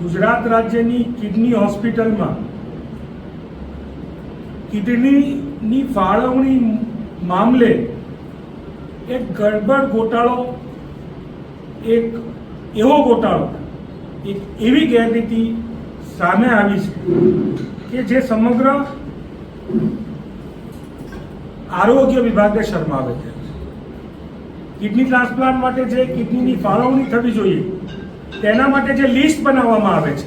ગુજરાત રાજ્યની કિડની હોસ્પિટલમાં કિડનીની ફાળવણી મામલે એક ગડબડ ગોટાળો, એક એવો ગોટાળો, એક એવી ગેરરીતિ સામે આવી છે કે જે સમગ્ર આરોગ્ય વિભાગને શરમાવે છે. કિડની ટ્રાન્સપ્લાન્ટ માટે જે કિડનીની ફાળવણી થવી જોઈએ તેના માટે જે લિસ્ટ બનાવવામાં આવે છે,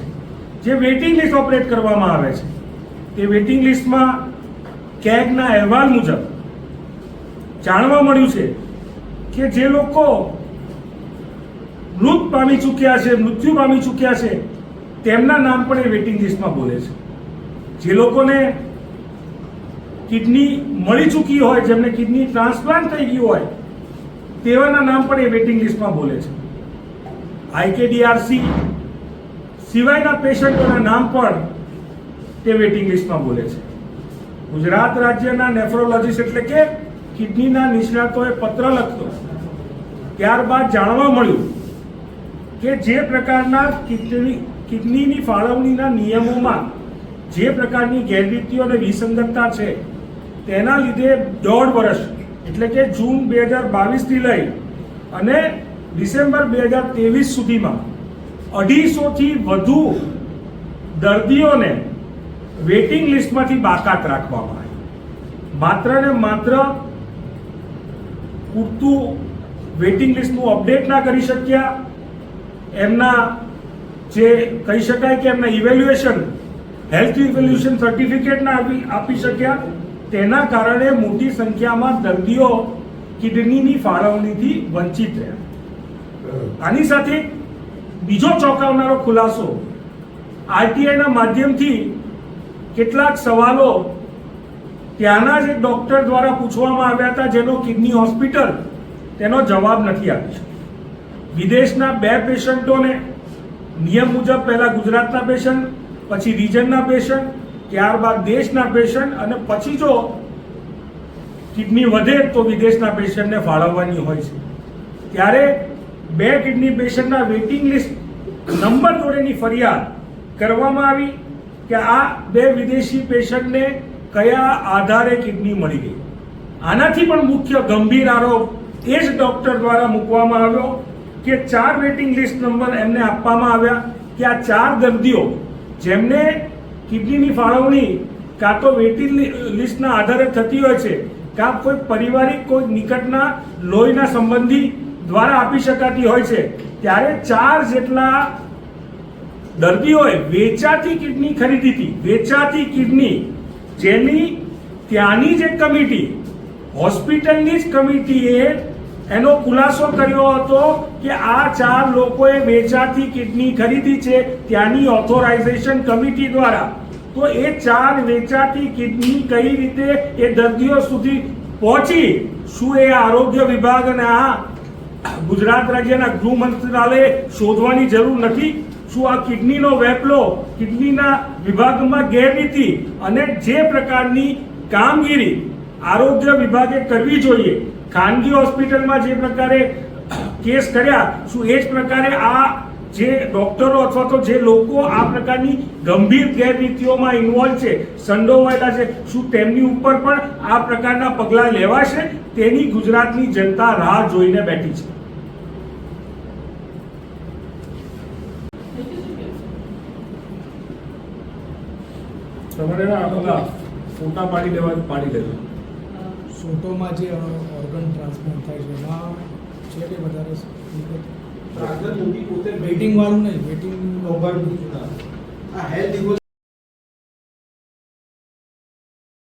જે વેઇટિંગ લિસ્ટ ઓપરેટ કરવામાં આવે છે, તે વેઇટિંગ લિસ્ટમાં કેગના અહેવાલ મુજબ જાણવા મળ્યું છે કે જે લોકો મૃત્યુ પામી ચૂક્યા છે તેમના નામ પણ એ વેઇટિંગ લિસ્ટમાં બોલે છે. જે લોકોને કિડની મળી ચૂકી હોય, જેમને કિડની ટ્રાન્સપ્લાન્ટ થઈ ગયું હોય તેવાના નામ પણ એ વેઇટિંગ લિસ્ટમાં બોલે છે. IKDRC સિવાયના પેશન્ટોના નામ પણ તે વેઇટિંગ લિસ્ટમાં બોલે છે. ગુજરાત રાજ્યના નેફ્રોલોજીસ્ટ એટલે કે કિડનીના નિષ્ણાતોએ પત્ર લખ્યો, ત્યારબાદ જાણવા મળ્યું કે જે પ્રકારના કિડનીની ફાળવણીના નિયમોમાં જે પ્રકારની ગેરરીતિઓ અને વિસંગતતા છે તેના લીધે 1.5 વર્ષ એટલે કે જૂન 2022 થી લઈ અને ડિસેમ્બર 2023 સુધીમાં 250 થી વધુ દર્દીઓને વેઇટિંગ લિસ્ટમાંથી બાકાત રાખવામાં આવી. માત્ર ને માત્ર પૂરતું વેઇટિંગ લિસ્ટનું અપડેટ ના કરી શક્યા, એમના જે કહી શકાય કે એમના ઇવેલ્યુએશન, હેલ્થ ઇવેલ્યુએશન સર્ટિફિકેટ ના આપી શક્યા, તેના કારણે મોટી સંખ્યામાં દર્દીઓ કિડનીની ફાળવણીથી વંચિત રહ્યા. આની સાથે બીજો ચોંકાવનારો ખુલાસો RTIના માધ્યમથી કેટલાક સવાલો ત્યાંના જ એક ડોક્ટર દ્વારા પૂછવામાં આવ્યા હતા, જેનો કિડની હોસ્પિટલ તેનો જવાબ નથી આપી શકી. વિદેશના 2 પેશન્ટોને નિયમ મુજબ પહેલા ગુજરાતના પેશન્ટ, પછી રિજનના પેશન્ટ, ત્યારબાદ દેશના પેશન્ટ અને પછી જો કિડની વધે તો વિદેશના પેશન્ટને ફાળવવાની હોય છે. ત્યારે 2 કિડની પેશન્ટના વેઇટિંગ લિસ્ટ નંબર જોડેની ફરિયાદ કરવામાં આવી કે આ 2 વિદેશી પેશન્ટને કયા આધારે કિડની મળી ગઈ. આનાથી પણ મુખ્ય ગંભીર આરોપ એ જ ડોક્ટર દ્વારા મૂકવામાં આવ્યો કે 4 વેઇટિંગ લિસ્ટ નંબર એમને આપવામાં આવ્યા કે આ 4 દર્દીઓ જેમને કિડનીની ફાળવણી કાં તો વેઇટિંગ લિસ્ટના આધારે થતી હોય છે, કાં કોઈ પારિવારિક કોઈ નિકટના લોહીના સંબંધી દ્વારા આપી શકાતી હોય છે, ત્યારે 4 જેટલા દર્દીઓએ વેચાતી કિડની ખરીદી હતી. વેચાતી કિડની જેની ત્યાંની જે કમિટી, હોસ્પિટલની જ કમિટીએ એનો ખુલાસો કર્યો હતો કે આ 4 લોકોએ વેચાતી કિડની ખરીદી છે ત્યાંની ઓથોરાઇઝેશન કમિટી દ્વારા. તો એ 4 વેચાતી કિડની કઈ રીતે એ દર્દીઓ સુધી પહોંચી, શું એ આરોગ્ય વિભાગ અને આ ગુજરાત રાજ્યના ગૃહ મંત્રાલયે શોધવાની જરૂર નથી? શું આ કિડનીનો વેપલો, કિડનીના વિભાગમાં ગેરરીતિ અને જે પ્રકારની કામગીરી આરોગ્ય વિભાગે કરવી જોઈએ, ખાનગી હોસ્પિટલમાં જે પ્રકારે કેસ કર્યા, શું એ જ પ્રકારે આ જે ડોક્ટરો અથવા તો જે લોકો આ પ્રકારની ગંભીર ગેરરીતિઓમાં ઇન્વોલ્વ છે, સંડોવાયેલા છે, શું તેમની ઉપર પણ આ પ્રકારના પગલાં લેવાશે? તેની ગુજરાતની જનતા રાહ જોઈને બેઠી છે. તમારે આપણા ફોટા પાડી લેજો. ફોટોમાં જે ઓર્ગન ટ્રાન્સપ્લાન્ટ થાય છે એમાં છે કે વધારે વેઇટિંગ વાળું નહીં, વેઇટિંગ આ હેલ્થ